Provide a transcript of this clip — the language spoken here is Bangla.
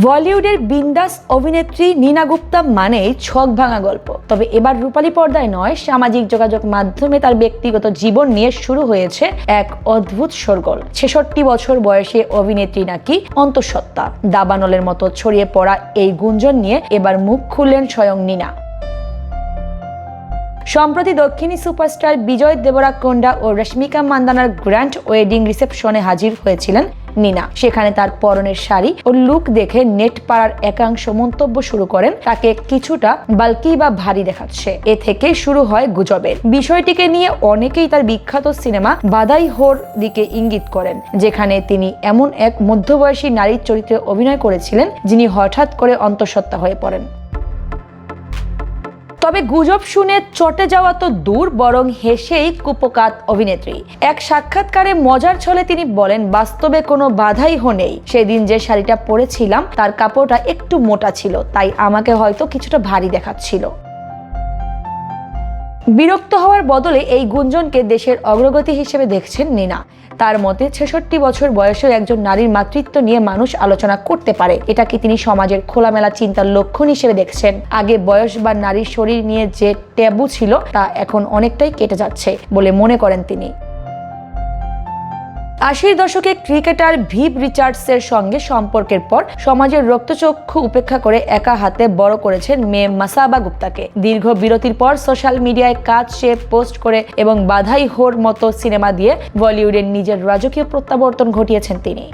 বলিউডের বিন্দাস অভিনেত্রী নীনা গুপ্তা মানেই ছক ভাঙা গল্প। তবে এবার রূপালী পর্দায় নয়, সামাজিক যোগাযোগ মাধ্যমে তার ব্যক্তিগত জীবন নিয়ে শুরু হয়েছে এক অদ্ভুত শোরগোল। 66 বছর বয়সে অভিনেত্রী নাকি অন্তঃসত্ত্বা। দাবানলের মতো ছড়িয়ে পড়া এই গুঞ্জন নিয়ে এবার মুখ খুললেন স্বয়ং নীনা। সম্প্রতি দক্ষিণী সুপারস্টার বিজয় দেবরাকোন্ডা ও রশ্মিকা মান্দানার গ্র্যান্ড ওয়েডিং রিসেপশনে হাজির হয়েছিলেন নীনা। সেখানে তার পরনের শাড়ি ও লুক দেখে নেট পাড়ার একাংশ মন্তব্য শুরু করেন তাকে কিছুটা বাল্কি বা ভারী দেখাচ্ছে। এ থেকে শুরু হয় গুজবের। বিষয়টিকে নিয়ে অনেকেই তার বিখ্যাত সিনেমা বাধাই হোর দিকে ইঙ্গিত করেন, যেখানে তিনি এমন এক মধ্যবয়সী নারীর চরিত্রে অভিনয় করেছিলেন যিনি হঠাৎ করে অন্তঃসত্ত্বা হয়ে পড়েন। তবে গুজব শুনে চটে যাওয়া তো দূর, বরং হেসেই কুপকাত অভিনেত্রী। এক সাক্ষাৎকারে মজার ছলে তিনি বলেন, বাস্তবে কোনো বাধাই নেই। সেদিন যে শাড়িটা পরেছিলাম তার কাপড়টা একটু মোটা ছিল, তাই আমাকে হয়তো কিছুটা ভারী দেখাচ্ছিল। বিরক্ত হওয়ার বদলে এই গুঞ্জনকে দেশের অগ্রগতি হিসেবে দেখছেন নীনা। তার মতে 66 বছর বয়সেও একজন নারীর মাতৃত্ব নিয়ে মানুষ আলোচনা করতে পারে, এটাকে তিনি সমাজের খোলামেলা চিন্তার লক্ষণ হিসেবে দেখছেন। আগে বয়স বা নারীর শরীর নিয়ে যে ট্যাবু ছিল তা এখন অনেকটাই কেটে যাচ্ছে বলে মনে করেন তিনি। 80 দশকে ক্রিকেটার ভিভ রিচার্ডসের সঙ্গে সম্পর্কের পর সমাজের রক্তচক্ষু উপেক্ষা করে একা হাতে বড় করেছেন মেয়ে মাসাবা গুপ্তাকে। দীর্ঘ বিরতির পর সোশ্যাল মিডিয়ায় কাজ সে পোস্ট করে এবং বাধাই হোর মতো সিনেমা দিয়ে বলিউডের নিজের রাজকীয় প্রত্যাবর্তন ঘটিয়েছেন তিনি।